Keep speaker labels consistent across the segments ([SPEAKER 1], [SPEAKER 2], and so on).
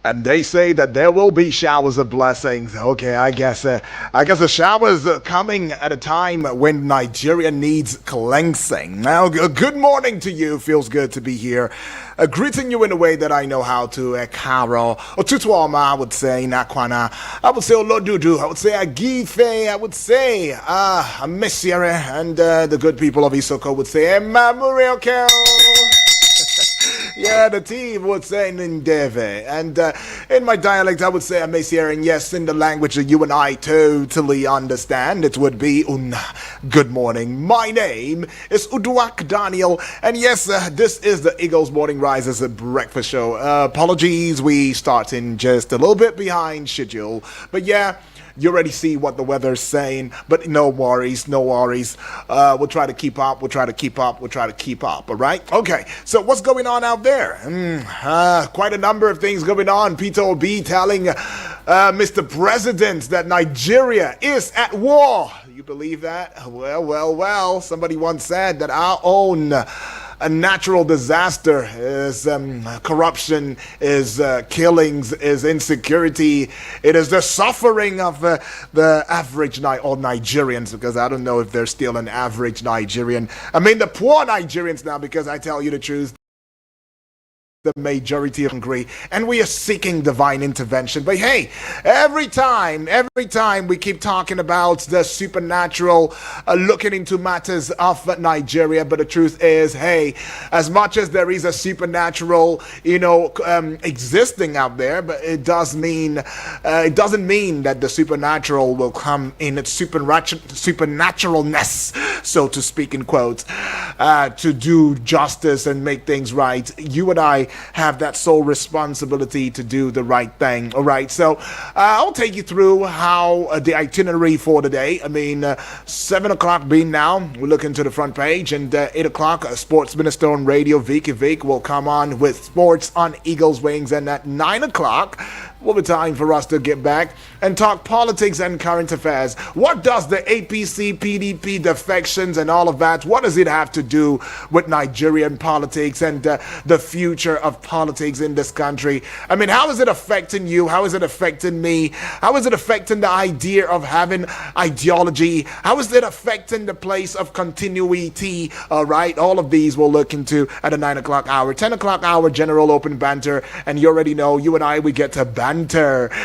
[SPEAKER 1] And they say that there will be showers of blessings. Okay, I guess the showers are coming at a time when Nigeria needs cleansing. Now, good morning to you. Feels good to be here. Greeting you in a way that I know how to. Karo, Otutuoma, I would say. Nakwana, I would say Olodudu, I would say Agife, I would say Messiere, and the good people of Isoko would say Mamurioko. Yeah, the team would say Ndeve. And in my dialect, I would say Amesier. And yes, in the language that you and I totally understand, it would be good morning. My name is Uduak Daniel. And yes, this is the Eagles Morning Risers Breakfast Show. Apologies, we start in just a little bit behind schedule. But yeah, you already see what the weather's saying, but no worries, no worries. We'll try to keep up, we'll try to keep up, all right? Okay, so what's going on out there? Quite a number of things going on. Peter Obi telling Mr. President that Nigeria is at war. You believe that? Well, somebody once said that our own a natural disaster is corruption, is killings, is insecurity. It is the suffering of the average Nigerians, because I don't know if there's still an average Nigerian. I mean the poor Nigerians now, because I tell you the truth, the majority are hungry, and we are seeking divine intervention. But hey, every time we keep talking about the supernatural, looking into matters of Nigeria, but the truth is, hey, as much as there is a supernatural, existing out there, but it doesn't mean that the supernatural will come in its supernaturalness, so to speak, in quotes, to do justice and make things right. You and I have that sole responsibility to do the right thing. All right, so I'll take you through how the itinerary for the day. I mean, 7 o'clock being now, we look into the front page, and 8 o'clock, Sports Minister on Radio, Vicky Vic, will come on with sports on Eagles Wings, and at 9 o'clock, will be time for us to get back and talk politics and current affairs. What does the APC, PDP defections and all of that, what does it have to do with Nigerian politics and the future of politics in this country? I mean, how is it affecting you? How is it affecting me? How is it affecting the idea of having ideology? How is it affecting the place of continuity? All right, all of these we'll look into at the 9 o'clock hour. 10 o'clock hour, general open banter, and you already know, you and I, we get to banter.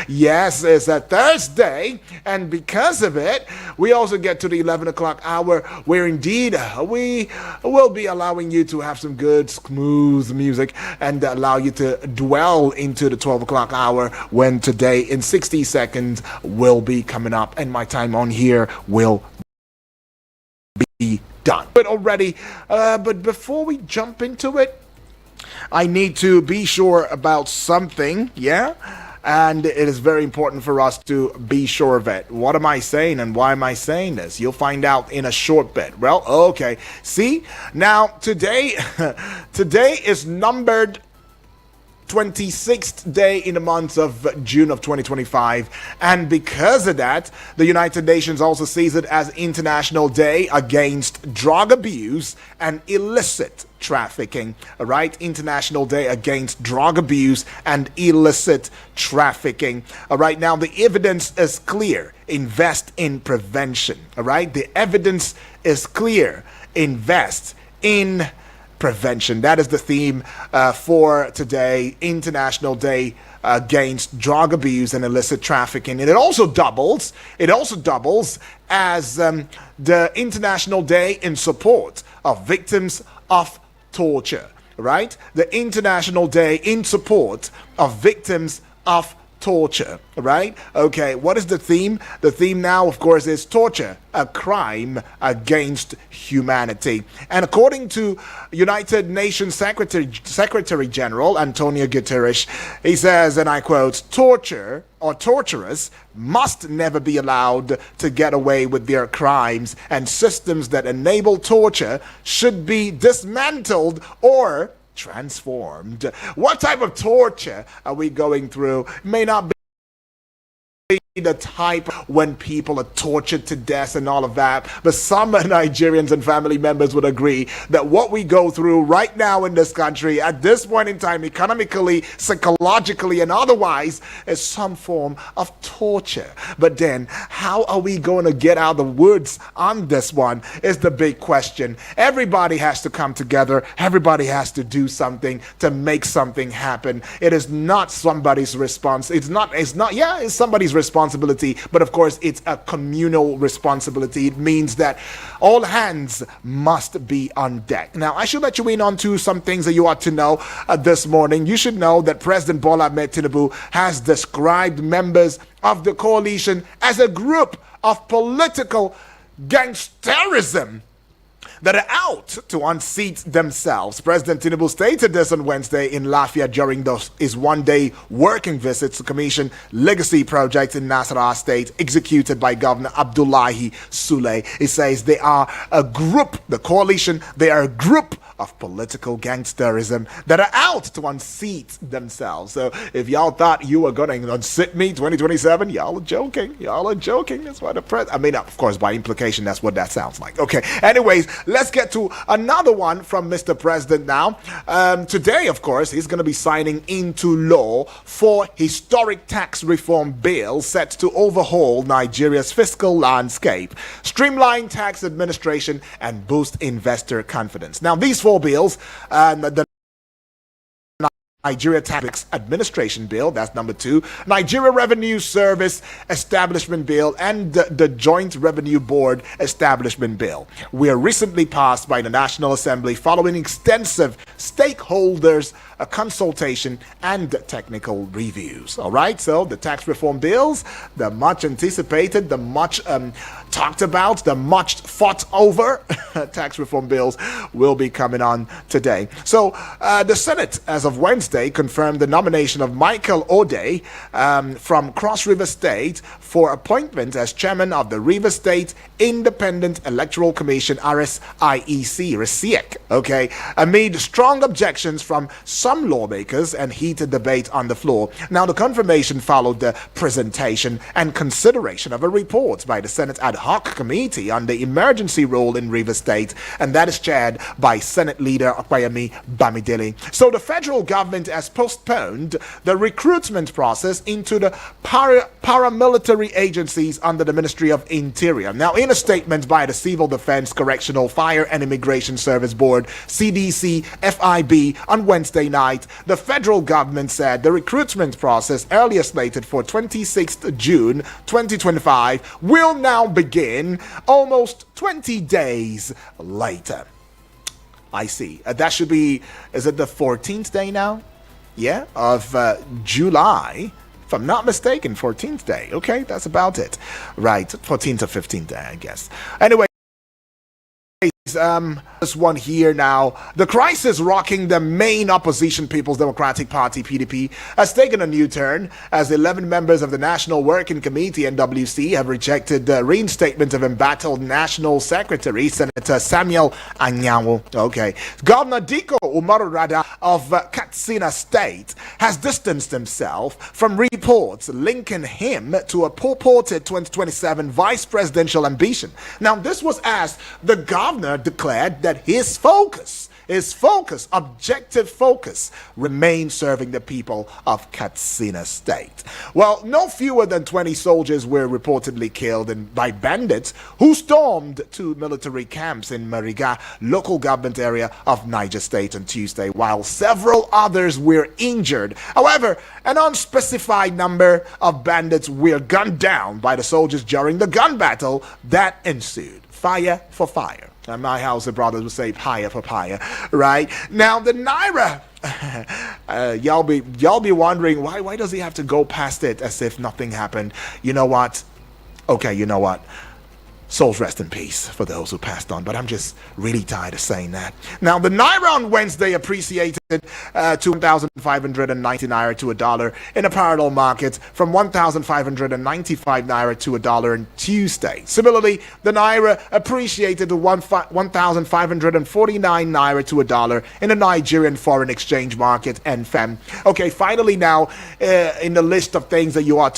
[SPEAKER 1] Yes, it's a Thursday, and because of it, we also get to the 11 o'clock hour, where indeed we will be allowing you to have some good, smooth music and allow you to dwell into the 12 o'clock hour, when today in 60 seconds will be coming up, and my time on here will be done. But already, but before we jump into it, I need to be sure about something, yeah? And it is very important for us to be sure of it. What am I saying and why am I saying this? You'll find out in a short bit. Well, okay. See, now today, today is numbered 26th day in the month of June of 2025, and because of that, the United Nations also sees it as International Day Against Drug Abuse and Illicit Trafficking. All right, International Day Against Drug Abuse and Illicit Trafficking. All right, now the evidence is clear. Invest in prevention. All right, the evidence is clear. Invest in prevention. That is the theme for today, International Day Against Drug Abuse and Illicit Trafficking. And it also doubles as the International Day in support of victims of torture, right? The International Day in support of victims of torture, right? Okay, what is the theme? The theme now, of course, is torture, a crime against humanity. And according to United Nations Secretary General Antonio Guterres, he says, and I quote, torture or torturers must never be allowed to get away with their crimes, and systems that enable torture should be dismantled or transformed. What type of torture are we going through? May not be the type when people are tortured to death and all of that, but some Nigerians and family members would agree that what we go through right now in this country at this point in time, economically, psychologically, and otherwise, is some form of torture. But then how are we going to get out of the woods on this one is the big question. Everybody has to come together. Everybody has to do something to make something happen. It is not somebody's response. It's somebody's responsibility, but of course it's a communal responsibility. It means that all hands must be on deck. Now, I should let you in on to some things that you ought to know this morning. You should know that President Bola Ahmed Tinubu has described members of the coalition as a group of political gangsterism that are out to unseat themselves. President Tinubu stated this on Wednesday in Lafia during his one-day working visit to commission legacy projects in Nasarawa State executed by Governor Abdullahi Sule. He says they are a group, the coalition, they are a group of political gangsterism that are out to unseat themselves. So if y'all thought you were going to unseat me 2027, y'all are joking. Y'all are joking. That's what of course, by implication, that's what that sounds like. Okay. Anyways, let's get to another one from Mr. President now. Today, of course, he's going to be signing into law for historic tax reform bill set to overhaul Nigeria's fiscal landscape, streamline tax administration, and boost investor confidence. Now, these four bills, the Nigeria Tax Administration Bill, that's number 2, Nigeria Revenue Service Establishment Bill, and the Joint Revenue Board Establishment Bill were recently passed by the National Assembly following extensive stakeholders consultation and technical reviews. All right, so the tax reform bills, the much anticipated, the much talked about, the much fought over tax reform bills will be coming on today. So the Senate, as of Wednesday, confirmed the nomination of Michael Ode from Cross River State for appointment as chairman of the River State Independent Electoral Commission, RSIEC, okay, amid strong objections from some lawmakers and heated debate on the floor. Now, the confirmation followed the presentation and consideration of a report by the Senate Ad Hoc Committee on the emergency rule in River State, and that is chaired by Senate Leader Opeyemi Bamidele. So the federal government has postponed the recruitment process into the paramilitary agencies under the Ministry of Interior. Now, in a statement by the Civil Defense, Correctional, Fire and Immigration Service Board, CDC FIB, on Wednesday night, the federal government said the recruitment process, earlier slated for 26th June 2025, will now begin almost 20 days later. I see. That should be, is it the 14th day now? Yeah, of July. If I'm not mistaken, 14th day. Okay, that's about it. Right, 14th or 15th day, I guess. Anyway, This one here now. The crisis rocking the main opposition People's Democratic Party (PDP) has taken a new turn as 11 members of the National Working Committee (NWC) have rejected the reinstatement of embattled National Secretary Senator Samuel Anyanwu. Okay, Governor Diko Umaru of Katsina State has distanced himself from reports linking him to a purported 2027 vice presidential ambition. Now, this was as the governor declared that his focus, objective focus, remains serving the people of Katsina State. Well, no fewer than 20 soldiers were reportedly killed by bandits who stormed two military camps in Mariga, local government area of Niger State on Tuesday, while several others were injured. However, an unspecified number of bandits were gunned down by the soldiers during the gun battle that ensued. Fire for fire. And my Hausa brothers would say paya for paya, right? Now the Naira, y'all be wondering why does he have to go past it as if nothing happened? You know what? Okay, you know what? Souls rest in peace for those who passed on, but I'm just really tired of saying that. Now, the Naira on Wednesday appreciated to 1,590 Naira to $1 in a parallel market from 1,595 Naira to $1 on Tuesday. Similarly, the Naira appreciated to 1,549 Naira to $1 in the Nigerian foreign exchange market, NFEM. Okay, finally now, in the list of things that you are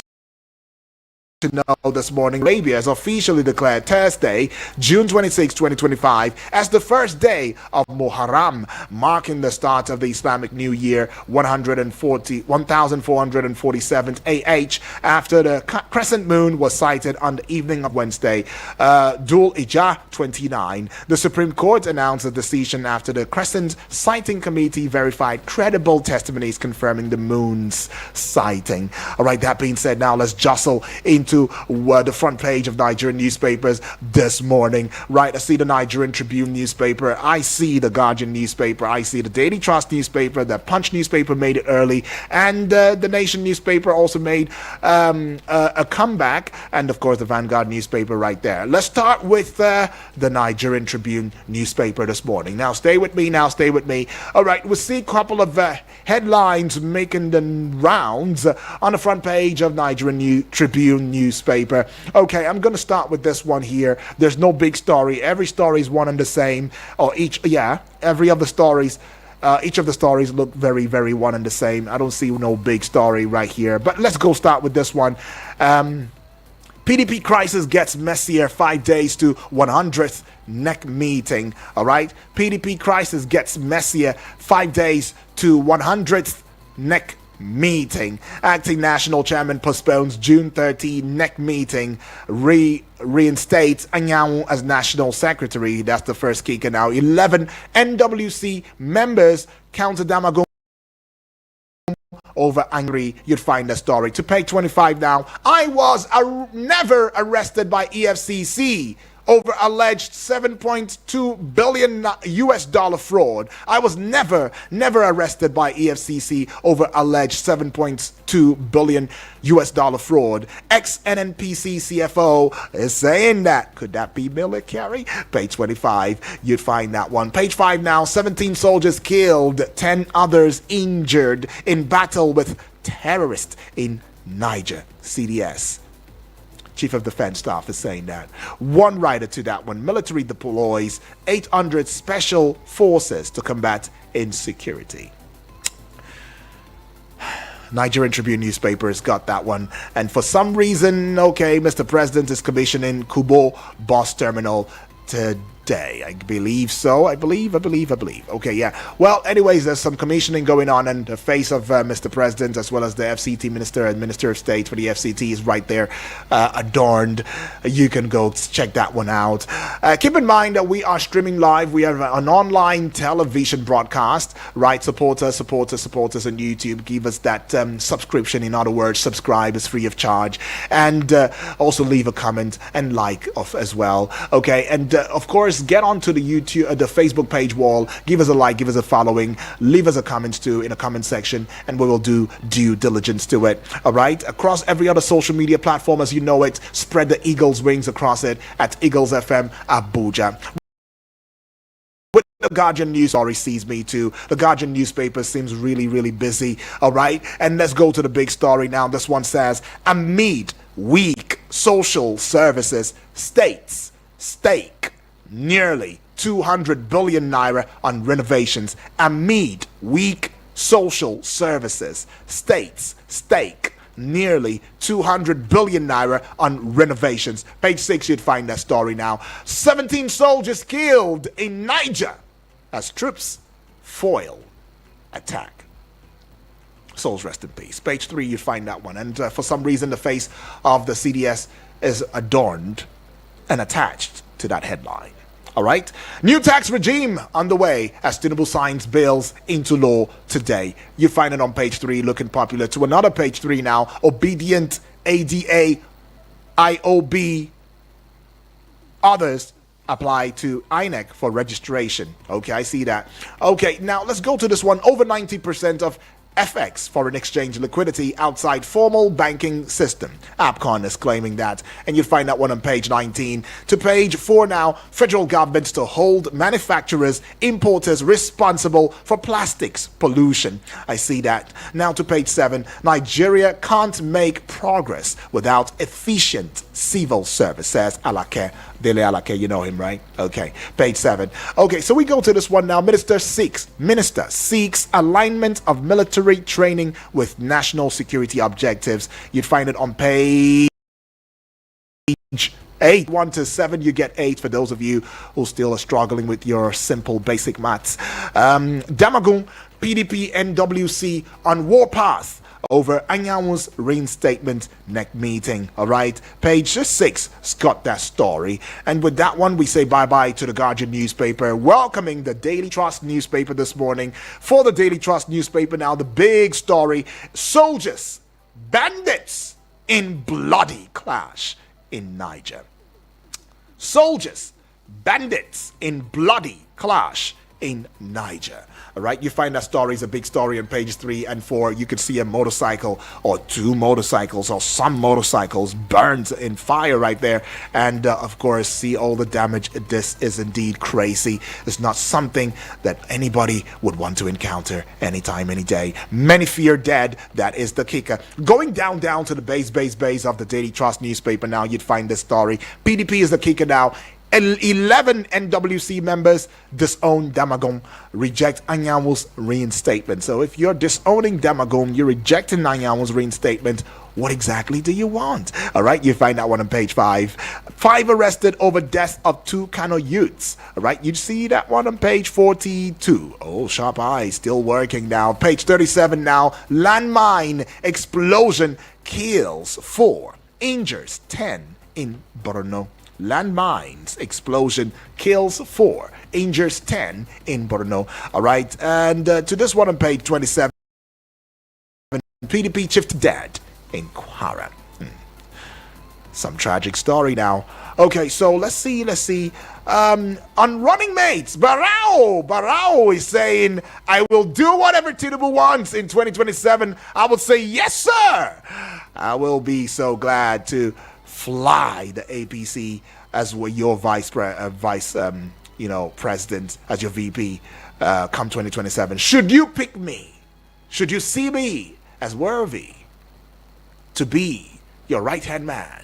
[SPEAKER 1] to know this morning, Arabia has officially declared Thursday, June 26, 2025, as the first day of Muharram, marking the start of the Islamic New Year 1447th AH, after the crescent moon was sighted on the evening of Wednesday, Dhul Hijjah 29. The Supreme Court announced a decision after the crescent sighting committee verified credible testimonies confirming the moon's sighting. All right, that being said, now let's jostle into the front page of Nigerian newspapers this morning. Right, I see the Nigerian Tribune newspaper, I see the Guardian newspaper, I see the Daily Trust newspaper, the Punch newspaper made it early, and the Nation newspaper also made a comeback, and of course the Vanguard newspaper right there. Let's start with the Nigerian Tribune newspaper this morning. Now stay with me. All right, we'll see a couple of headlines making the rounds on the front page of Nigerian Tribune newspaper. Okay, I'm going to start with this one here. There's no big story. Every story is one and the same, or each of the stories look very, very one and the same. I don't see no big story right here, but let's go start with this one. PDP crisis gets messier 5 days to 100th NEC meeting. All right, PDP crisis gets messier 5 days to 100th NEC meeting. Acting National Chairman postpones June 30 NEC meeting. Reinstates Anyanwu as National Secretary. That's the first kicker now. 11 NWC members counter Damagum over angry. You'd find the story. To page 25 now. I was never arrested by EFCC over alleged $7.2 billion US dollar fraud. I was never arrested by EFCC over alleged $7.2 billion US dollar fraud. Ex-NNPC CFO is saying that. Could that be Miller Carey? Page 25, you'd find that one. Page 5 now, 17 soldiers killed, 10 others injured in battle with terrorists in Niger. CDS. Chief of Defense Staff is saying that. One writer to that one. Military deploys 800 special forces to combat insecurity. Nigerian Tribune newspaper has got that one. And for some reason, okay, Mr. President is commissioning Kubo Bus Terminal today. I believe so. I believe. Okay, yeah. Well, anyways, there's some commissioning going on, and the face of Mr. President, as well as the FCT Minister and Minister of State for the FCT, is right there adorned. You can go check that one out. Keep in mind that we are streaming live. We have an online television broadcast, right? Support us on YouTube. Give us that subscription. In other words, subscribe is free of charge. And also leave a comment and like as well. Okay, and of course, get onto the YouTube, the Facebook page wall, give us a like, give us a following, leave us a comment too in the comment section, and we will do due diligence to it. All right, across every other social media platform as you know it, spread the eagle's wings across it at Eagles FM Abuja. the Guardian news story sees me too. The Guardian newspaper seems really, really busy. All right. And let's go to the big story now. This one says, amid weak social services, states stake nearly 200 billion naira on renovations. Amid weak social services, states stake nearly 200 billion naira on renovations. Page 6, you'd find that story now. 17 soldiers killed in Niger as troops foil attack. Souls rest in peace. Page 3, you find that one. And for some reason, the face of the CDS is adorned and attached to that headline. All right. New tax regime underway as Tinubu signs bills into law today. You find it on page 3, looking popular. To another page 3 now. Obedient ADA, IOB, others apply to INEC for registration. Okay, I see that. Okay, now let's go to this one. Over 90% of FX, foreign exchange liquidity, outside formal banking system. APCON is claiming that, and you'll find that one on page 19. To page 4 now, federal governments to hold manufacturers, importers responsible for plastics pollution. I see that. Now to page 7, Nigeria can't make progress without efficient civil service, says Alake. Dele Alake, you know him, right? Okay, page 7. Okay, so we go to this one now. Minister seeks alignment of military training with national security objectives. You'd find it on page 8. 1 to 7, you get 8 for those of you who still are struggling with your simple basic maths. Damagun, PDP, NWC on warpath over Anyawu's reinstatement neck meeting. All right, page 6 has got that story. And with that one, we say bye-bye to the Guardian newspaper, welcoming the Daily Trust newspaper this morning. For the Daily Trust newspaper now, the big story: soldiers, bandits in bloody clash in Niger. Soldiers, bandits in bloody clash in Niger. All right, you find that story is a big story on pages 3 and 4. You could see a motorcycle or 2 motorcycles or some motorcycles burned in fire right there, and of course see all the damage. This is indeed crazy. It's not something that anybody would want to encounter anytime, any day. Many fear dead. That is the kicker. Going down to the base of the Daily Trust newspaper now, you'd find this story. PDP is the kicker now. 11 NWC members disown Damagun, reject Anyawu's reinstatement. So if you're disowning Damagun, you're rejecting Anyawu's reinstatement, what exactly do you want? All right, you find that one on page 5. 5 arrested over death of 2 Kano youths. All right, you see that one on page 42. Oh, sharp eyes, still working now. Page 37 now. Landmine explosion kills 4, injures 10 in Borno. Landmines explosion kills 4, injures 10 in Borno. All right, and to this one on page 27, PDP chief dead in Kwara. Some tragic story now. Okay, so let's see. On running mates, Barao is saying, I will do whatever Tinubu wants in 2027. I will say, yes, sir. I will be so glad to fly the APC as your vice president, as your VP come 2027. Should you pick me, should you see me as worthy to be your right-hand man,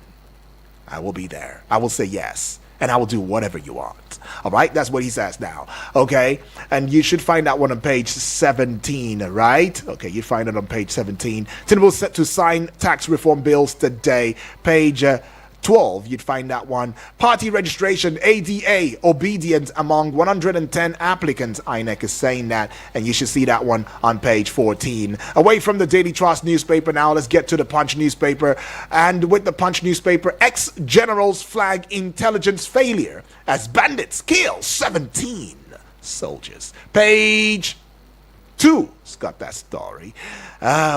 [SPEAKER 1] I will be there. I will say yes, and I will do whatever you want. All right, that's what he says now. Okay, and you should find that one on page 17, right? Okay, you find it on page 17. Tinubu set to sign tax reform bills today. Page 12, you'd find that one. Party registration, ADA, obedient among 110 applicants. INEC is saying that, and you should see that one on page 14. Away from the Daily Trust newspaper now, let's get to the Punch newspaper. And with the Punch newspaper, ex-generals flag intelligence failure as bandits kill 17 soldiers. Page 2 has got that story.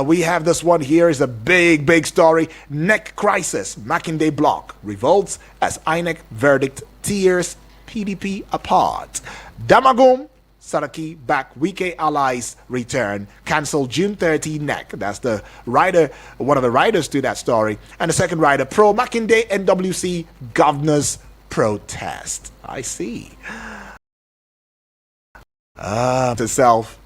[SPEAKER 1] We have this one here is a big story. Neck crisis. Makinde block revolts as INEC verdict tears PDP apart. Damagum, Saraki back. Wike allies return. Cancel June 30 neck. That's the writer, one of the writers to that story. And the second writer, pro Makinde NWC governors protest. I see. To self.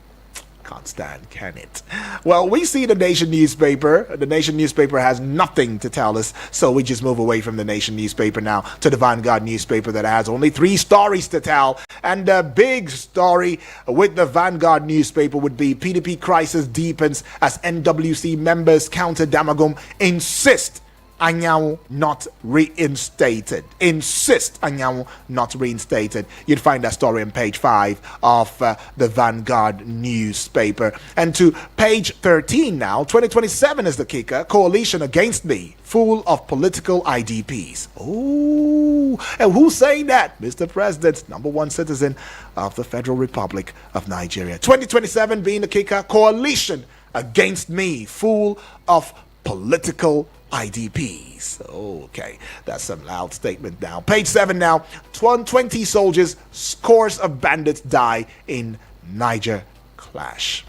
[SPEAKER 1] Can't stand, can it? Well, we see the Nation newspaper. The Nation newspaper has nothing to tell us, so we just move away from the Nation newspaper now to the Vanguard newspaper that has only 3 stories to tell. And the big story with the Vanguard newspaper would be PDP crisis deepens as NWC members counter Damagum insist Anyanwu not reinstated. Insist Anyanwu not reinstated. You'd find that story on page 5 of the Vanguard newspaper. And to page 13 now, 2027 is the kicker. Coalition against me, full of political IDPs. Oh, and who's saying that? Mr. President, #1 citizen of the Federal Republic of Nigeria. 2027 being the kicker. Coalition against me, full of political IDPs. Okay, that's some loud statement now. Page 7 now. 20 soldiers, scores of bandits die in Niger clash.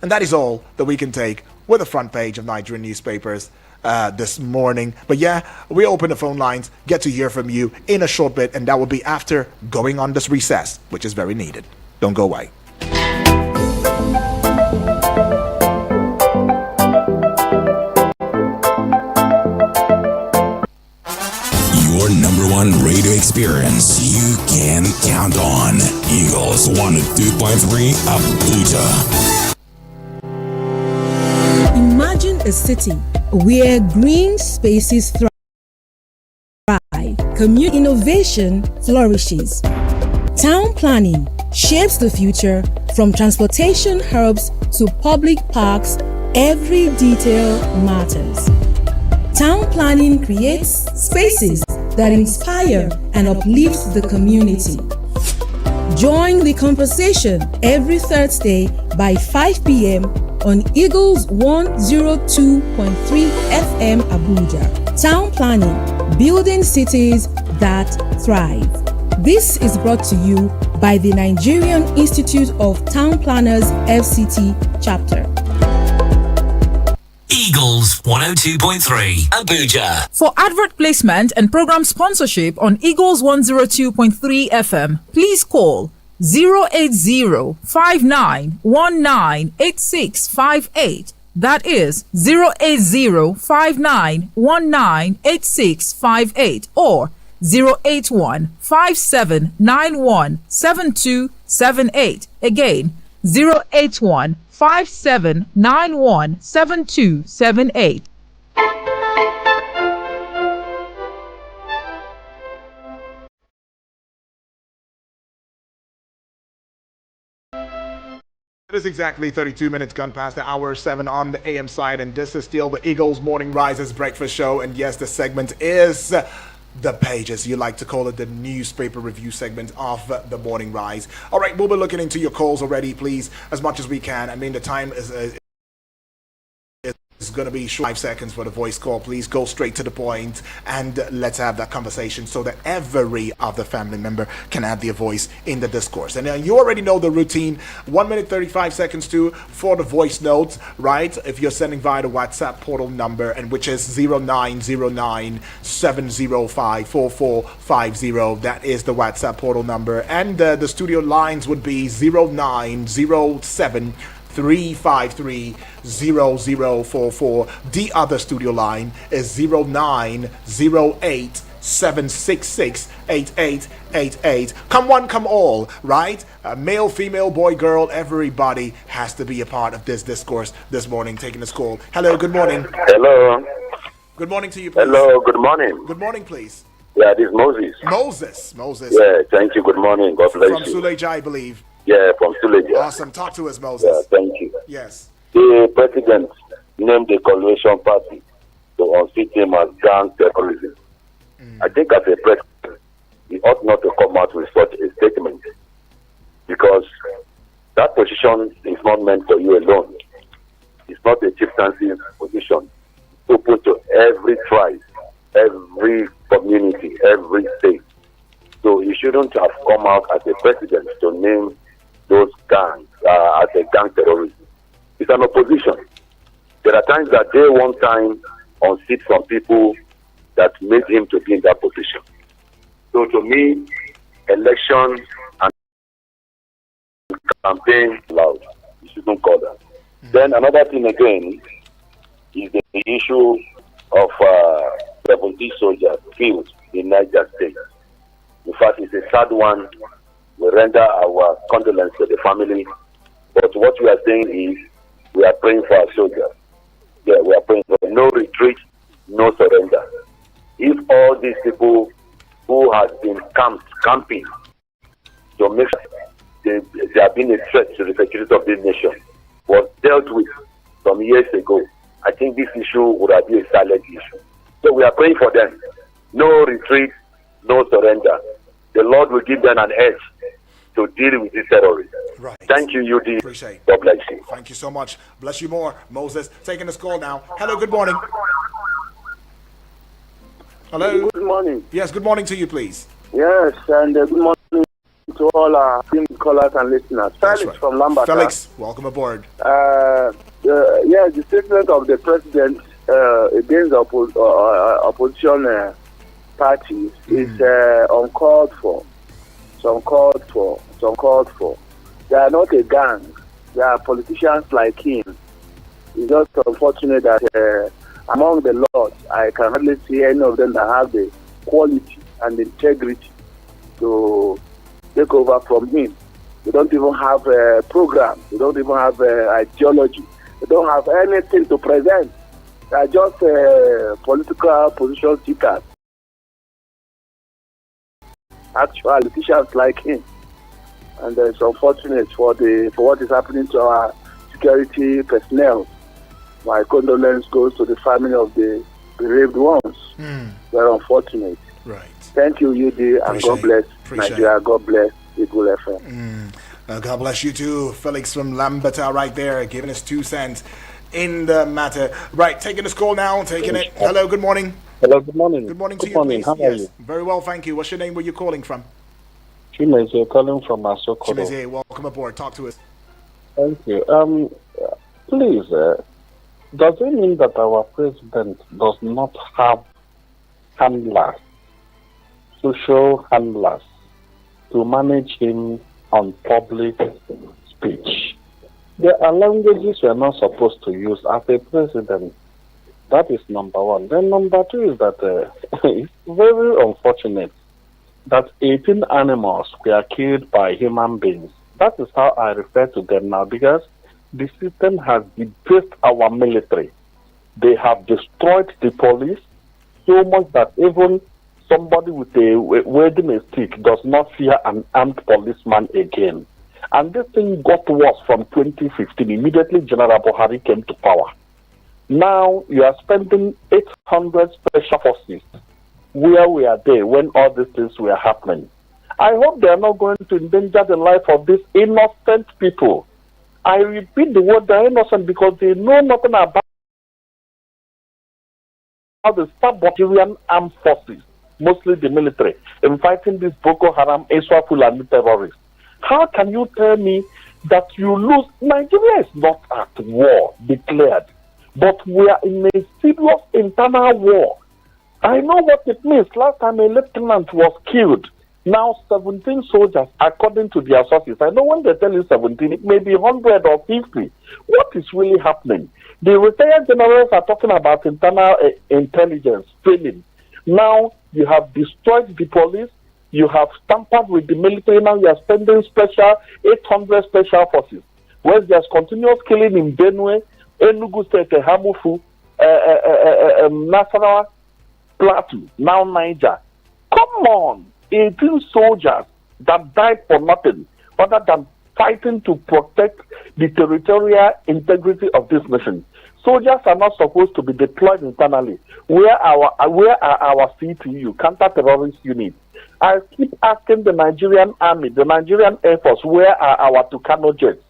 [SPEAKER 1] And that is all that we can take with the front page of Nigerian newspapers this morning. But yeah, we open the phone lines, get to hear from you in a short bit, and that will be after going on this recess, which is very needed. Don't go away.
[SPEAKER 2] Your #1 radio experience you can count on. Eagles 102.3 Abuja.
[SPEAKER 3] Imagine a city where green spaces thrive, community innovation flourishes. Town planning shapes the future from transportation hubs to public parks. Every detail matters. Town planning creates spaces that inspire and uplift the community. Join the conversation every Thursday by 5 p.m. on Eagles 102.3 FM Abuja. Town planning, building cities that thrive. This is brought to you by the Nigerian Institute of Town Planners FCT chapter.
[SPEAKER 2] Eagles 102.3 Abuja.
[SPEAKER 4] For advert placement and program sponsorship on Eagles 102.3 FM, please call 080-5919-8658. That is 080-5919-8658 or 081-5791-7278. Again, 081-5791-7278.
[SPEAKER 1] It is exactly 32 minutes gone past the hour 7 on the AM side, and this is still the Eagles Morning Rises Breakfast Show. And yes, the segment is the pages, you like to call it, the newspaper review segment of the Morning Rise. All right, we'll be looking into your calls already, please, as much as we can. I mean, the time is going to be 5 seconds for the voice call. Please go straight to the point and let's have that conversation so that every other family member can add their voice in the discourse. And you already know the routine. 1 minute 35 seconds for the voice notes, right? If you're sending via the WhatsApp portal number, and which is 0909-705-4450. That is the WhatsApp portal number. And the studio lines would be 0907 353-0044. The other studio line is 0908-766-8888. Come one, come all, right? Male, female, boy, girl, everybody has to be a part of this discourse this morning, taking this call. Hello, good morning.
[SPEAKER 5] Hello.
[SPEAKER 1] Good morning to you, please.
[SPEAKER 5] Hello, good morning.
[SPEAKER 1] Good morning, please.
[SPEAKER 5] Yeah, this is Moses.
[SPEAKER 1] Moses.
[SPEAKER 5] Yeah, thank you. Good morning. God bless
[SPEAKER 1] From
[SPEAKER 5] you.
[SPEAKER 1] Suleja, I believe.
[SPEAKER 5] Yeah, from Suleja.
[SPEAKER 1] Awesome. Talk to us, Moses.
[SPEAKER 5] Yeah, thank you.
[SPEAKER 1] Yes.
[SPEAKER 5] The president named the coalition party to unseat him as gang terrorism. I think as a president, he ought not to come out with such a statement, because that position is not meant for you alone. It's not a chieftaincy position. It's open to every tribe, every community, every state. So he shouldn't have come out as a president to name those gangs as a gang terrorism. It's an opposition. There are times that they one time unseat some people that made him to be in that position. So to me, election campaign loud. You shouldn't call that. Then another thing again is the issue of 70 soldiers killed in Niger State. In fact, it's a sad one. We render our condolences to the family. But what we are saying is we are praying for our soldiers. Yeah, we are praying for no retreat, no surrender. If all these people who have been camping to make sure they have been a threat to the security of this nation was dealt with some years ago, I think this issue would have been a silent issue. So we are praying for them. No retreat, no surrender. The Lord will give them an edge to deal with these terrorists.
[SPEAKER 1] Right.
[SPEAKER 5] Thank you, UD.
[SPEAKER 1] Appreciate it.
[SPEAKER 5] God bless you.
[SPEAKER 1] Thank you so much. Bless you more. Moses, taking this call now. Hello, good morning. Hello.
[SPEAKER 6] Good morning.
[SPEAKER 1] Yes, good morning to you, please.
[SPEAKER 6] Yes, and good morning to all our team callers and listeners.
[SPEAKER 1] That's
[SPEAKER 6] Felix
[SPEAKER 1] right.
[SPEAKER 6] from Lambert.
[SPEAKER 1] Felix, welcome aboard.
[SPEAKER 6] Yes, the statement of the president against the opposition parties is uncalled for. It's uncalled for. They are not a gang. They are politicians like him. It's just unfortunate that among the lords, I can hardly see any of them that have the quality and integrity to take over from him. They don't even have a program. They don't even have ideology. They don't have anything to present. They are just political position seekers. Actual politicians like him. And it's unfortunate for what is happening to our security personnel. My condolence goes to the family of the bereaved ones. Very unfortunate.
[SPEAKER 1] Right.
[SPEAKER 6] Thank you, UD, and God bless Nigeria. God bless Eagle FM.
[SPEAKER 1] God bless you too, Felix from Lamberta, right there, giving us 2 cents in the matter. Right, taking this call now, taking it. Hello, good morning.
[SPEAKER 7] Hello, good morning.
[SPEAKER 1] Good morning to you, please.
[SPEAKER 7] How are you?
[SPEAKER 1] Very well, thank you. What's your name? Where you calling from?
[SPEAKER 7] Chimeze, calling from Asokoro.
[SPEAKER 1] Chimeze, welcome aboard. Talk to us.
[SPEAKER 7] Thank you. Please, does it mean that our president does not have handlers, social handlers, to manage him on public speech? There are languages we are not supposed to use as a president. That is number one. Then number two is that it's very unfortunate that 18 animals were killed by human beings. That is how I refer to them now, because the system has debased our military. They have destroyed the police so much that even somebody with a waving a stick does not fear an armed policeman again. And this thing got worse from 2015. Immediately General Buhari came to power. Now you are spending 800 special forces. Where were they when all these things were happening? I hope they are not going to endanger the life of these innocent people. I repeat the word, they're innocent because they know nothing about the Salvadorian armed forces, mostly the military, in fighting these Boko Haram, Iswa Fulani terrorists. How can you tell me that you lose? Nigeria is not at war declared, but we are in a serious internal war. I know what it means. Last time a lieutenant was killed. Now 17 soldiers, according to their sources. I know when they tell you 17, it may be 100 or 50. What is really happening? The retired generals are talking about internal intelligence failing. Now you have destroyed the police. You have tampered with the military. Now you are spending 800 special forces. Where there's continuous killing in Benue, Enugu State, Hamufu, Nasarawa, Plateau, now Niger. Come on, 18 soldiers that died for nothing other than fighting to protect the territorial integrity of this nation. Soldiers are not supposed to be deployed internally. Where are our CTU, counter-terrorist units? I keep asking the Nigerian Army, the Nigerian Air Force, where are our Tucano jets?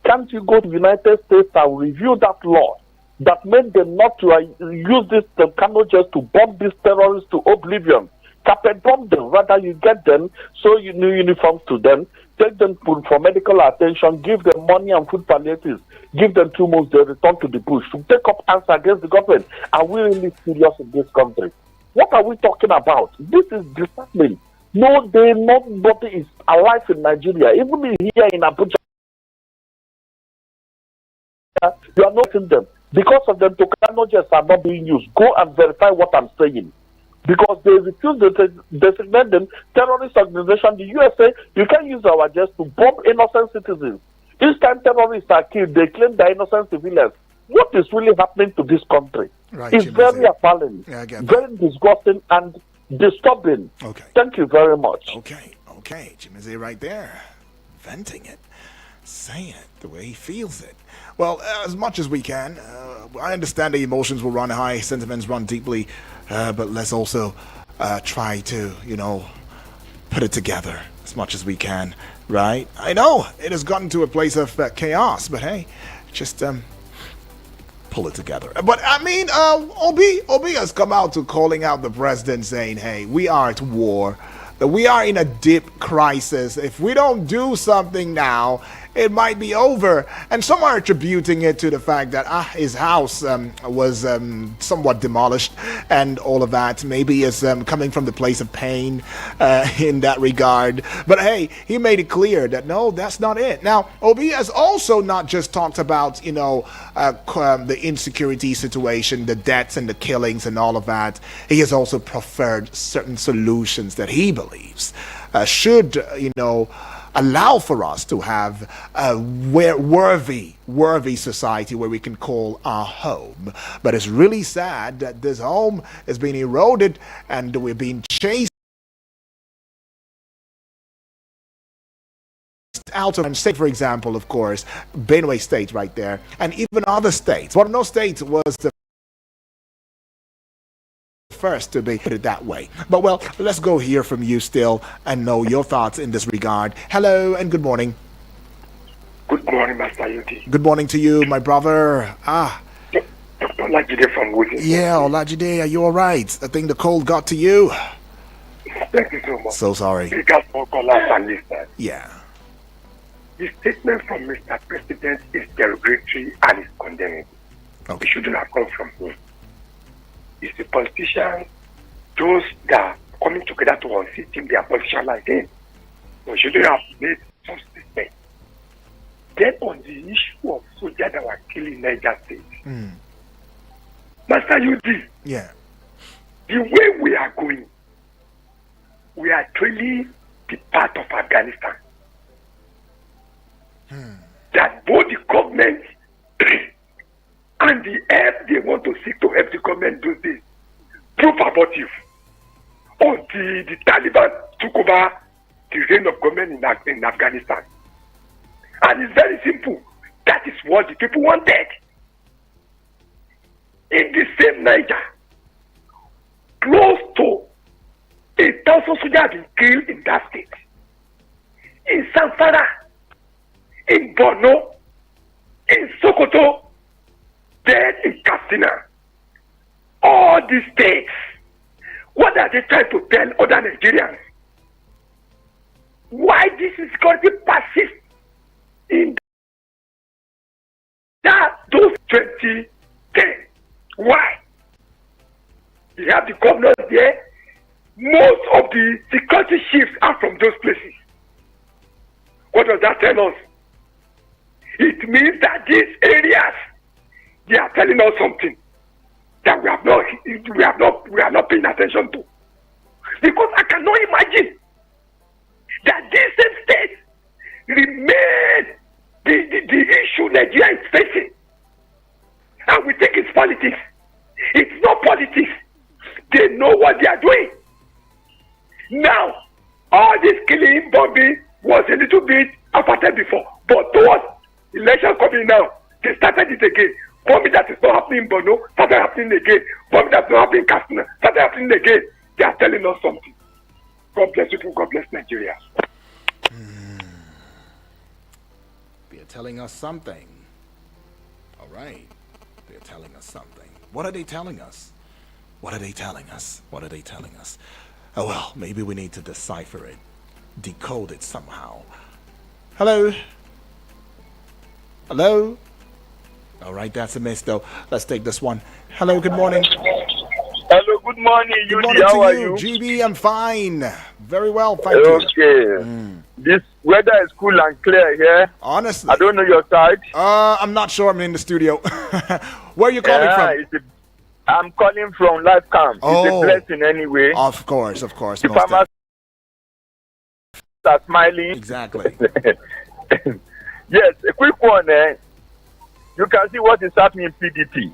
[SPEAKER 7] Can't you go to the United States and review that law that made them not to use this Tucano jets to bomb these terrorists to oblivion? Carpet bomb them. Rather, you get them, sew new uniforms to them, take them for medical attention, give them money and food palliatives, give them 2 months, they return to the bush to take up arms against the government. Are we really serious in this country? What are we talking about? This is disheartening. No day, nobody is alive in Nigeria, even here in Abuja. you are not in them. Because of them, technologies are not being used. Go and verify what I'm saying. Because they refuse to designate them terrorist organization. The USA, you can use our jets to bomb innocent citizens. Each time terrorists are killed, they claim they're innocent civilians. What is really happening to this country?
[SPEAKER 1] Right,
[SPEAKER 7] it's very appalling,
[SPEAKER 1] yeah,
[SPEAKER 7] very disgusting, and disturbing.
[SPEAKER 1] Okay.
[SPEAKER 7] Thank you very much.
[SPEAKER 1] Okay. Chimeze right there, venting it, saying it the way he feels it. Well, as much as we can, I understand the emotions will run high, sentiments run deeply, but let's also try to, put it together as much as we can, right? I know it has gotten to a place of chaos, but hey, just pull it together. But I mean, Obi has come out to calling out the president, saying, hey, we are at war, that we are in a deep crisis. If we don't do something now, it might be over. And some are attributing it to the fact that his house was somewhat demolished and all of that. Maybe it's coming from the place of pain in that regard. But hey, he made it clear that no, that's not it. Now, Obi has also not just talked about, the insecurity situation, the deaths and the killings and all of that. He has also preferred certain solutions that he believes should, allow for us to have a worthy society where we can call our home. But it's really sad that this home is being eroded and we're being chased out of state, for example, of course, Benue State right there, and even other states. Borno State was the first to be put it that way. But well, let's go hear from you still and know your thoughts in this regard. Hello and good morning.
[SPEAKER 8] Good morning, Master Yudi.
[SPEAKER 1] Good morning to you, my brother.
[SPEAKER 8] Dr. Olajide from Woodley.
[SPEAKER 1] Yeah, Olajide, are you all right? I think the cold got to you.
[SPEAKER 8] Thank you so much.
[SPEAKER 1] So sorry.
[SPEAKER 8] Because for callers and listeners.
[SPEAKER 1] Yeah.
[SPEAKER 8] The statement from Mr. President is derogatory and is condemnable.
[SPEAKER 1] Okay.
[SPEAKER 8] It shouldn't have come from him. It's the politicians, those that are coming together to unseat him, they are politicians like him. So shouldn't have made such statement. Then on the issue of soldiers that were killing Niger State, Master UD,
[SPEAKER 1] Yeah.
[SPEAKER 8] the way we are going, we are truly the part of Afghanistan. That both the government and the help they want to seek to help the government do this prove abortive until the Taliban took over the reign of government in Afghanistan. And it's very simple. That is what the people wanted. In the same Niger, close to 1,000 soldiers have been killed in that state. In Zamfara, in Borno, in Sokoto, then in Katsina. All these states, what are they trying to tell other Nigerians? Why this insecurity persists in those 2010? Why? They have the governors there. Most of the security chiefs are from those places. What does that tell us? It means that these areas, they are telling us something that we are not paying attention to. Because I cannot imagine that these same states remain the issue Nigeria is facing. And we think it's politics. It's not politics. They know what they are doing. Now, all this killing, bombing was a little bit apartheid before. But towards election coming now, they started it again. Bombing that is not happening in Borno, started happening again. Bombing that is not happening in Katsina, started happening again. They are telling us something. God bless you, God bless Nigeria.
[SPEAKER 1] They're telling us something. All right. They're telling us something. What are they telling us? What are they telling us? What are they telling us? Oh, well, maybe we need to decipher it, decode it somehow. Hello? Hello? All right, that's a miss, though. Let's take this one. Hello, good morning.
[SPEAKER 9] Hello, good morning,
[SPEAKER 1] Good
[SPEAKER 9] Yudi.
[SPEAKER 1] morning
[SPEAKER 9] How are
[SPEAKER 1] to you,
[SPEAKER 9] you?
[SPEAKER 1] GB. I'm fine. Very well, thank you.
[SPEAKER 9] Okay. This weather is cool and clear here.
[SPEAKER 1] Honestly,
[SPEAKER 9] I don't know your side.
[SPEAKER 1] I'm not sure. I'm in the studio. Where are you calling from?
[SPEAKER 9] I'm calling from Life Camp.
[SPEAKER 1] Oh.
[SPEAKER 9] It's a blessing anyway.
[SPEAKER 1] Of course.
[SPEAKER 9] The
[SPEAKER 1] most
[SPEAKER 9] farmers are smiling.
[SPEAKER 1] Exactly.
[SPEAKER 9] Yes, a quick one. You can see what is happening in PDP.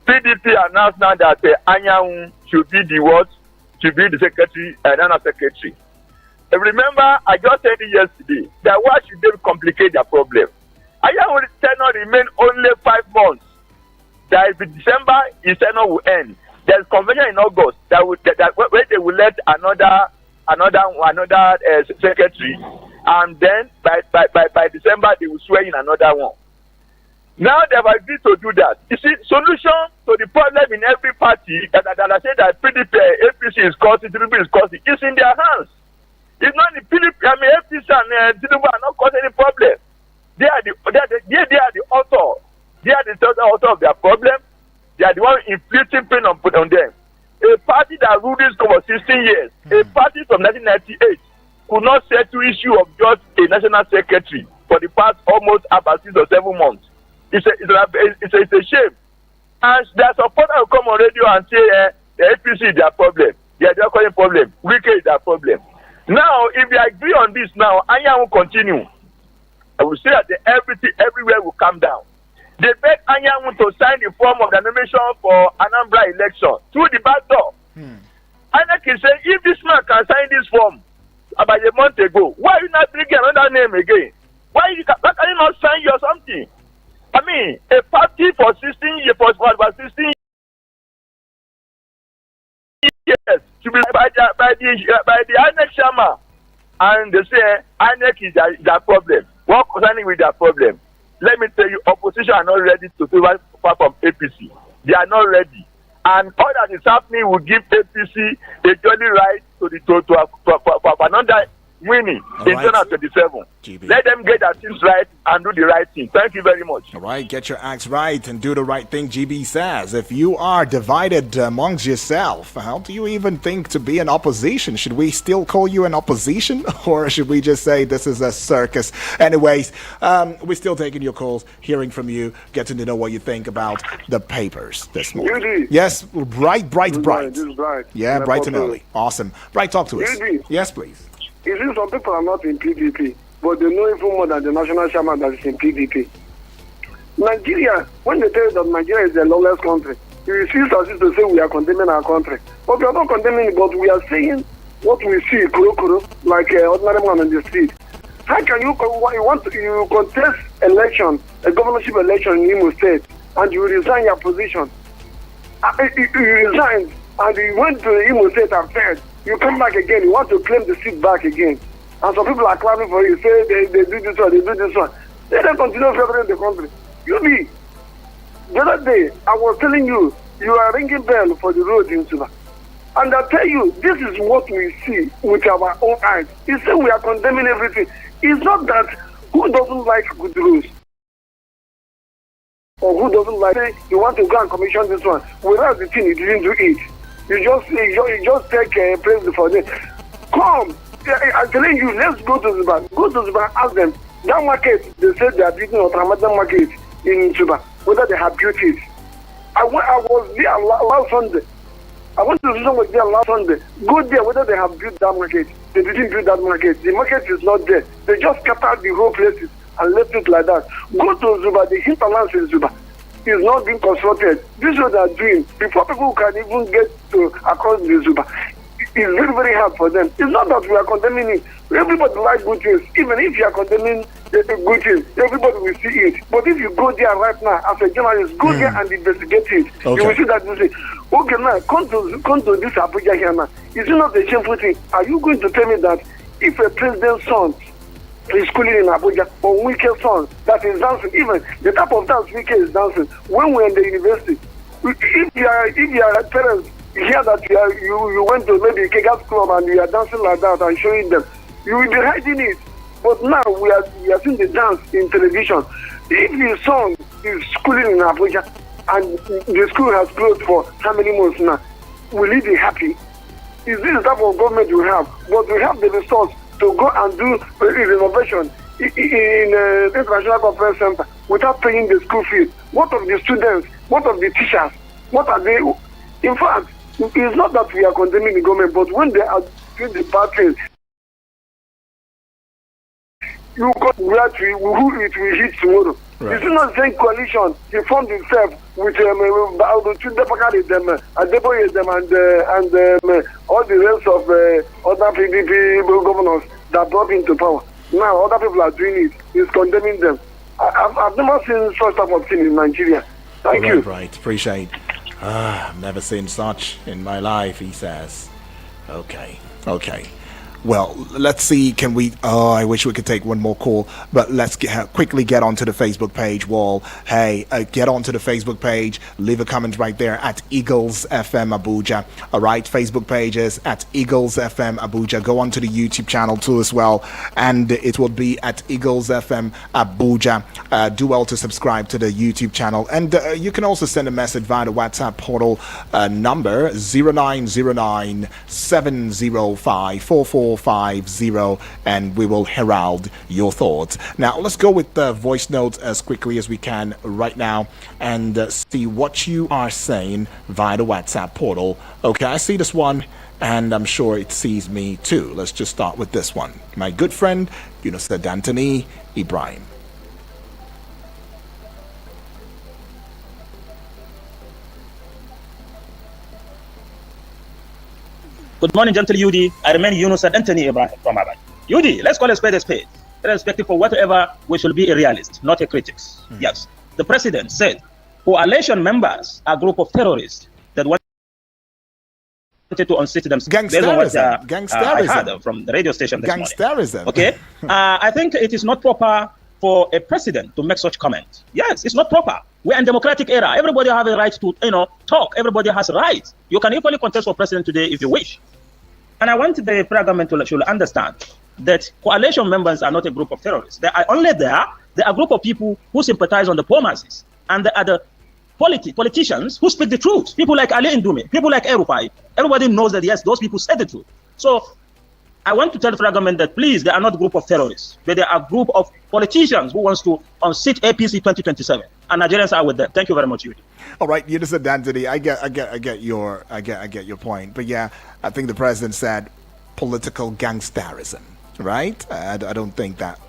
[SPEAKER 9] PDP announced now that Anyanwu should be the what? Should be the secretary and another secretary. And remember, I just said it yesterday that why should they complicate their problem? Anyanwu tenure remain only 5 months. That if December, his tenure will end. There's convention in August that where they will let another secretary, and then by December they will swear in another one. Now they have agreed to do that. You see, solution to the problem in every party that I say that PDP, APC is causing, Tinubu is causing, is in their hands. It's not the PDP, APC and Tinubu are not causing any problem. They are the author. They are the author of their problem. They are the one inflicting pain on them. A party that ruled this for 16 years, a party from 1998, could not settle issue of just a national secretary for the past almost about 6 or 7 months. It's a shame. And their supporters will come on radio and say the APC is their problem. They are their problem. Wike is their problem. Now, if they agree on this now, Anya will continue. I will say that everything everywhere will calm down. They beg Anyanwu to sign the form of the nomination for Anambra election through the back door. INEC is saying, if this man can sign this form about a month ago, why you not bringing another name again? Why can you not sign your something? I mean, a party for 16 years, for about 16 years, to be by the INEC chairman, and they say INEC is their problem. What concerning with their problem? Let me tell you, opposition are not ready to survive far from APC. They are not ready. And all that is happening will give APC a jolly right to another winning in 2027. Let them get their things right and do the right thing. Thank you very much.
[SPEAKER 1] All right, get your acts right and do the right thing, GB says. If you are divided amongst yourself, how do you even think to be an opposition? Should we still call you an opposition? Or should we just say this is a circus? Anyways, we're still taking your calls, hearing from you, getting to know what you think about the papers this morning.
[SPEAKER 10] Yudi.
[SPEAKER 1] Yes, bright.
[SPEAKER 10] This is Bright.
[SPEAKER 1] Yeah, bright and early. Awesome. Bright, talk to us.
[SPEAKER 10] Yudi.
[SPEAKER 1] Yes, please.
[SPEAKER 10] You see, some people are not in PDP, but they know even more than the national chairman that is in PDP. Nigeria, when they tell you that Nigeria is a lawless country, you refuse to say we are condemning our country. But we are not condemning it, but we are saying what we see, like ordinary man on the street. How can you contest election, a governorship election in Imo State, and you resign your position? You resigned, and you went to Imo State and failed. You come back again, you want to claim the seat back again. And some people are clapping for you, say they do this one, they do this one. They don't continue favoring the country. The other day, I was telling you, you are ringing bell for the road in Suba. And I tell you, this is what we see with our own eyes. It's saying we are condemning everything. It's not that who doesn't like good rules, or who doesn't like, say, you want to go and commission this one. Without the thing, you didn't do it. You just take praise for them. Come, I'm telling you, let's go to Zuba. Go to Zuba, ask them. That market, they said they are building a Ramadan market in Zuba, whether they have built it. I was there last Sunday. I went to Zuba was there last Sunday. Go there, whether they have built that market. They didn't build that market. The market is not there. They just scattered the whole places and left it like that. Go to Zuba, the hinterlands in Zuba is not being constructed. This is what they are doing. Before people can even get to across the Zuba, it's very, very hard for them. It's not that we are condemning it. Everybody likes good things. Even if you are condemning good things, everybody will see it. But if you go there right now, as a journalist, go there and investigate it. Okay. You will see that you say, okay, now, come to this Abuja here now. Is it not a shameful thing? Are you going to tell me that if a president's son is schooling in Abuja, or Wike's son that is dancing, even the type of dance Wike is dancing, when we're in the university, if you are parents, hear that you went to maybe a Kegas club and you are dancing like that and showing them, you will be hiding it. But now we are seeing the dance in television. If your son is schooling in Abuja and the school has closed for how many months now, will he be happy? Is this the type of government we have? But we have the resource to go and do renovation in International Conference Center without paying the school fees. What of the students? What of the teachers? What are they? In fact, it's not that we are condemning the government, but when they are doing the bad things, you got where who it will hit tomorrow. Right. It's not the same coalition. He formed himself with Adeboye them and all the rest of other PDP governors that brought him to power. Now other people are doing it. He's condemning them. I've never seen such type of thing in Nigeria. Thank you.
[SPEAKER 1] Right, appreciate. I've never seen such in my life, he says. Okay. Well, let's see. Can we? Oh, I wish we could take one more call, but let's quickly get onto the Facebook page. Wall, hey, get onto the Facebook page. Leave a comment right there at Eagles FM Abuja. All right, Facebook pages at Eagles FM Abuja. Go onto the YouTube channel too as well, and it will be at Eagles FM Abuja. Do well to subscribe to the YouTube channel, and you can also send a message via the WhatsApp portal number 0909 705 4450, and we will herald your thoughts. Now let's go with the voice notes as quickly as we can right now and see what you are saying via the WhatsApp portal. Okay, I see this one and I'm sure it sees me too. Let's just start with this one. My good friend Yunus Anthony Ibrahim.
[SPEAKER 11] Good morning, gentle UD. I remain Yunus Anthony Ibrahim from Abad. UD, let's call a spade a spade. Irrespective of whatever, we should be a realist, not a critic. Yes, the president said coalition members are a group of terrorists that wanted to unseat themselves. Gangsterism. I heard from the radio station this
[SPEAKER 1] Gangsterism.
[SPEAKER 11] morning. Okay, I think it is not proper for a president to make such comment. Yes, it's not proper. We're in democratic era. Everybody have a right to, talk. Everybody has rights. You can equally contest for president today if you wish. And I want the federal government to understand that coalition members are not a group of terrorists. They are only there. They are a group of people who sympathize on the poor masses. And they are the politicians who speak the truth. People like Ali Ndume, people like Erufai. Everybody knows that, yes, those people said the truth. So I want to tell the federal government that, please, they are not a group of terrorists, but they are a group of politicians who wants to unseat APC 2027, and Nigerians are with them. Thank you very much, Yudi.
[SPEAKER 1] All right, you just said Anthony. I get your point, but yeah, I think the president said political gangsterism, right? I don't think that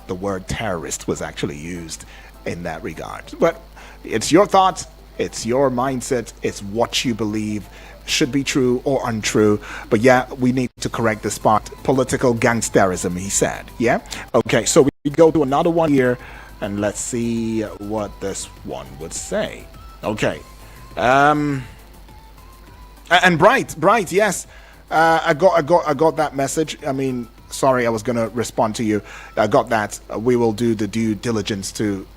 [SPEAKER 1] the word terrorist was actually used in that regard. But it's your thoughts, it's your mindset, it's what you believe should be true or untrue, but yeah, we need to correct this part. Political gangsterism, he said. Yeah, okay, so we go to another one here and let's see what this one would say. Okay, and bright, yes, I got that message. I mean, sorry, I was gonna respond to you. I got that. We will do the due diligence to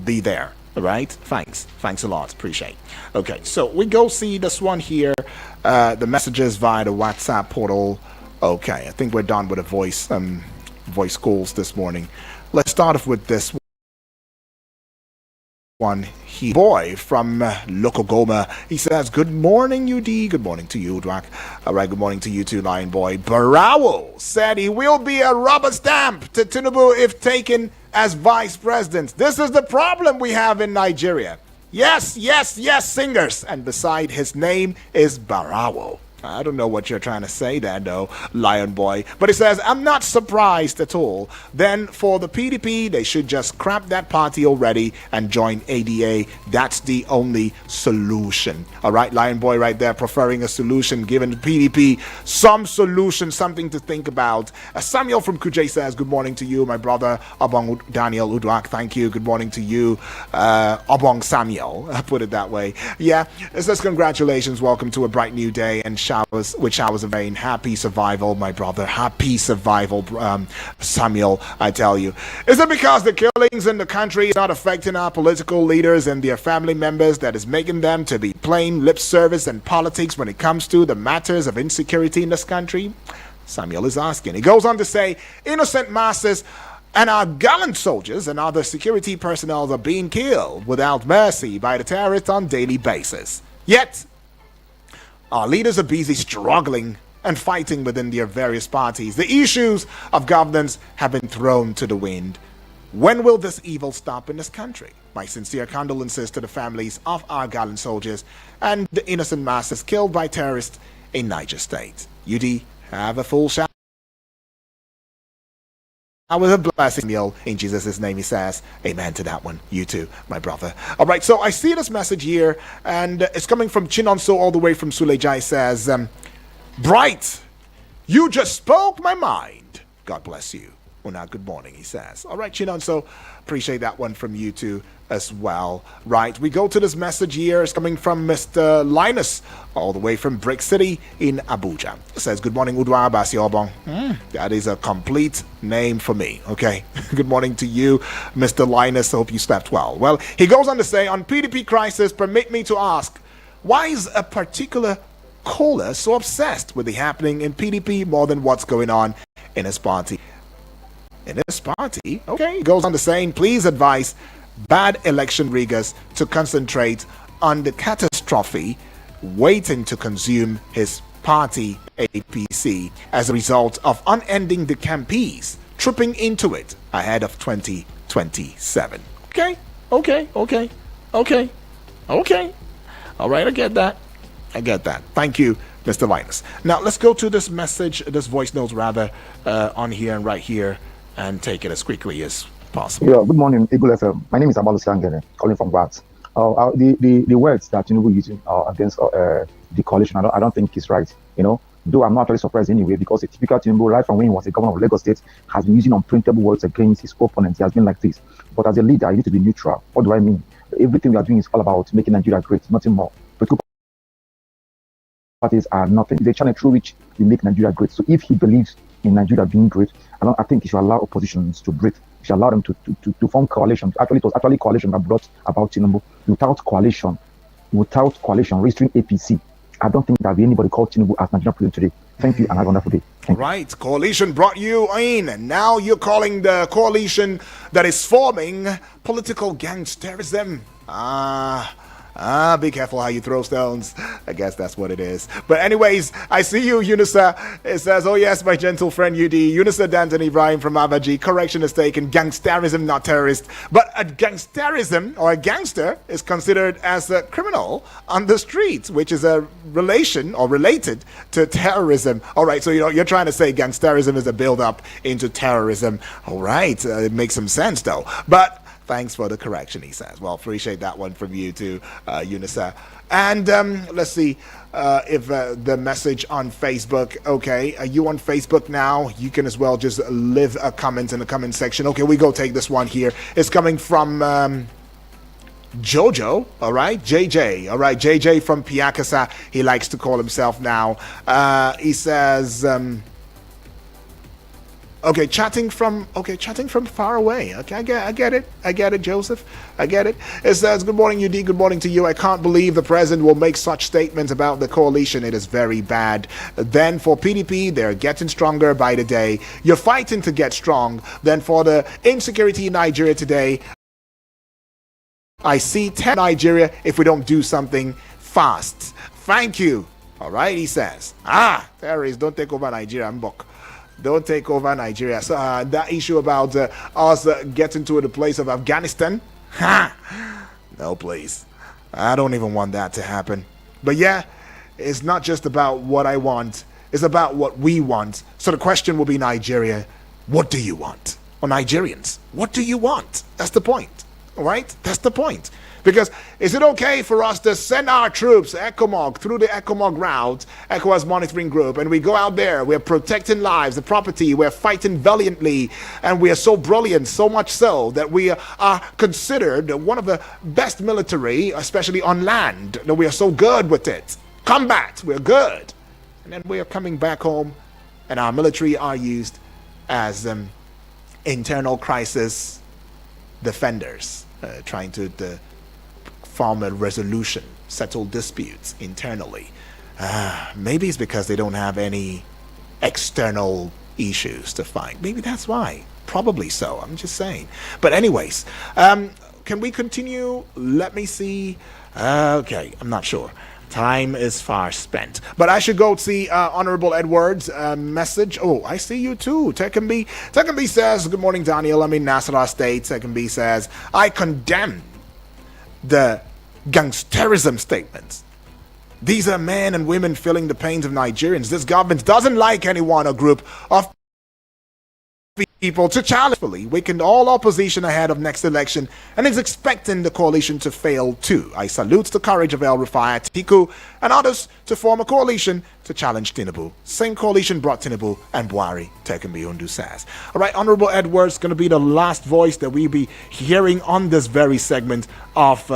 [SPEAKER 1] be there. All right, thanks a lot, appreciate. Okay, so we go see this one here, the messages via the WhatsApp portal. Okay, I think we're done with the voice calls this morning. Let's start off with this one. Boy from Lokogoma, he says, good morning UD, good morning to you Dwak. All right, good morning to you too, Lion Boy. Barawo said he will be a rubber stamp to Tinubu if taken as vice president. This is the problem we have in Nigeria. Yes, singers, and beside his name is Barawo. I don't know what you're trying to say there, though, Lion Boy. But he says, I'm not surprised at all. Then for the PDP, they should just scrap that party already and join ADA. That's the only solution. All right, Lion Boy right there, preferring a solution, giving the PDP some solution, something to think about. Samuel from Kuje says, good morning to you, my brother, Obong Daniel Udwak. Thank you. Good morning to you, Obong Samuel. I put it that way. Yeah, it says, congratulations. Welcome to a bright new day and with showers of rain. Happy survival, my brother. Happy survival, Samuel, I tell you. Is it because the killings in the country is not affecting our political leaders and their family members that is making them to be plain lip service and politics when it comes to the matters of insecurity in this country? Samuel is asking. He goes on to say, innocent masses and our gallant soldiers and other security personnel are being killed without mercy by the terrorists on a daily basis. Yet, Our leaders are busy struggling and fighting within their various parties. The issues of governance have been thrown to the wind. When will this evil stop in this country? My sincere condolences to the families of our gallant soldiers and the innocent masses killed by terrorists in Niger State. UD, have a full shout. I was a blessing meal in Jesus' name, he says. Amen to that one. You too, my brother. All right, so I see this message here, and it's coming from Chinonso all the way from Suleja. He says, Bright, you just spoke my mind. God bless you. Una, good morning, he says. All right, Chinonso, appreciate that one from you too as well. Right, we go to this message here. It's coming from Mr. Linus, all the way from Brick City in Abuja. It says, good morning, Udwa Abasi Obong. That is a complete name for me, okay? Good morning to you, Mr. Linus. I hope you slept well. Well, he goes on to say, on PDP crisis, permit me to ask, why is a particular caller so obsessed with the happening in PDP more than what's going on in his party? In his party, okay, he goes on to saying, please advise bad election riggers to concentrate on the catastrophe waiting to consume his party APC as a result of unending the campaigns, tripping into it ahead of 2027. Okay. All right, I get that. Thank you, Mr. Linus. Now let's go to this message, this voice note rather, on here and right here, and take it as quickly as possible.
[SPEAKER 12] Yeah, good morning, Eagle FM. My name is Abalu Sangere, calling from Graz. The words that Tinubu using against the coalition, I don't think is right. Though I'm not really surprised anyway, because a typical Tinubu, right from when he was the governor of Lagos State, has been using unprintable words against his opponents. He has been like this. But as a leader, you need to be neutral. What do I mean? Everything we are doing is all about making Nigeria great, nothing more. Political parties are nothing. It's a channel through which we make Nigeria great. So if he believes in Nigeria being great, I think he should allow oppositions to breathe. He should allow them to form coalitions. Actually, it was actually coalition that brought about Tinubu. Without coalition, registering APC, I don't think there'll be anybody called Tinubu as Nigerian president today. Thank you, and have a wonderful day.
[SPEAKER 1] Right, coalition brought you in, and now you're calling the coalition that is forming political gangsterism. Be careful how you throw stones. I guess that's what it is. But anyways, I see you, Yunusa. It says, oh yes, my gentle friend UD. Yunusa Danton Ibrahim from Abaji. Correction is taken. Gangsterism, not terrorist. But a gangsterism, or a gangster, is considered as a criminal on the streets, which is a relation or related to terrorism. All right, so you're trying to say gangsterism is a build-up into terrorism. All right, it makes some sense though. But thanks for the correction, he says. Well, appreciate that one from you too, Eunice. And let's see if the message on Facebook. Okay, are you on Facebook now? You can as well just leave a comment in the comment section. Okay, we go take this one here. It's coming from Jojo, all right, JJ, all right, JJ from Piakasa. He likes to call himself now. He says, okay, chatting from far away. Okay, I get it, Joseph. I get it. It says, good morning, UD. Good morning to you. I can't believe the president will make such statements about the coalition. It is very bad. Then for PDP, they're getting stronger by the day. You're fighting to get strong. Then for the insecurity in Nigeria today, I see 10 Nigeria if we don't do something fast. Thank you. All right, he says. Terrorists, don't take over Nigeria, Mbok. Don't take over Nigeria. So that issue about us getting to the place of Afghanistan, no, please. I don't even want that to happen. But yeah, it's not just about what I want. It's about what we want. So the question will be, Nigeria, what do you want? Or Nigerians, what do you want? That's the point. All right? That's the point. Because is it okay for us to send our troops, ECOMOG, through the ECOMOG route, ECOWAS monitoring group, and we go out there, we're protecting lives, the property, we're fighting valiantly, and we are so brilliant, so much so that we are considered one of the best military, especially on land, that we are so good with it. Combat, we're good. And then we are coming back home, and our military are used as internal crisis defenders, trying to form a resolution, settle disputes internally. Maybe it's because they don't have any external issues to fight. Maybe that's why. Probably so. I'm just saying. But anyways, can we continue? Let me see. Okay, I'm not sure. Time is far spent. But I should go see Honorable Edwards' message. Oh, I see you too. Tekenbi says, good morning, Daniel. I'm in Nassau State. Tekenbi says, I condemn the gangsterism statements. These are men and women feeling the pains of Nigerians. This government doesn't like anyone or group of people to challenge. Weakened all opposition ahead of next election and is expecting the coalition to fail too. I salute the courage of El Rufai, Atiku, and others to form a coalition to challenge Tinubu. Same coalition brought Tinubu and Buhari, Tekenbi Undu says. All right, Honorable Edwards going to be the last voice that we'll be hearing on this very segment of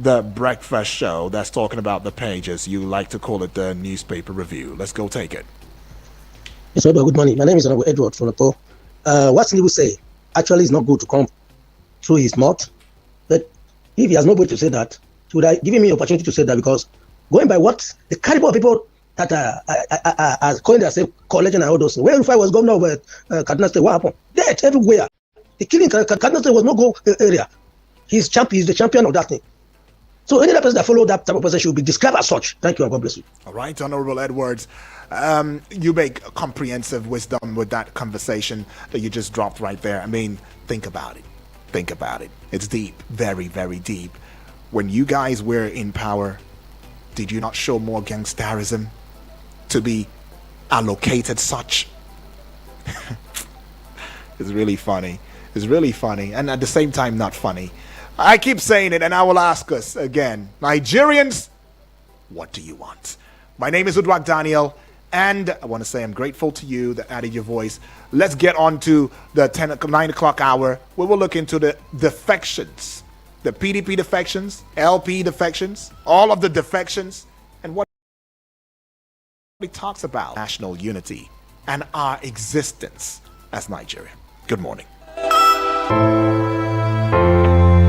[SPEAKER 1] the breakfast show that's talking about the pages. You like to call it the newspaper review. Let's go take it.
[SPEAKER 13] Yes, good morning. My name is Honorable Edward from Lapo. What Tinubu say actually is not good to come through his mouth. But if he has nobody to say that, he would have given me opportunity to say that, because going by what the caliber of people that are calling themselves coalition and all those things. When Rufai was governor of Kaduna State, what happened? Death everywhere. The killing Kaduna State was no go area. He's the champion of that thing. So any other person that follow that type of person should be described as such. Thank you and God bless you. All
[SPEAKER 1] right, Honorable Edwards. You make comprehensive wisdom with that conversation that you just dropped right there. I mean, think about it. Think about it. It's deep, very, very deep. When you guys were in power, did you not show more gangsterism to be allocated such? It's really funny. It's really funny. And at the same time, not funny. I keep saying it, and I will ask us again. Nigerians, what do you want? My name is Udwak Daniel, and I want to say I'm grateful to you that added your voice. Let's get on to the 9 o'clock hour. We will look into the defections, the PDP defections, LP defections, all of the defections, and what he talks about national unity and our existence as Nigeria. Good morning.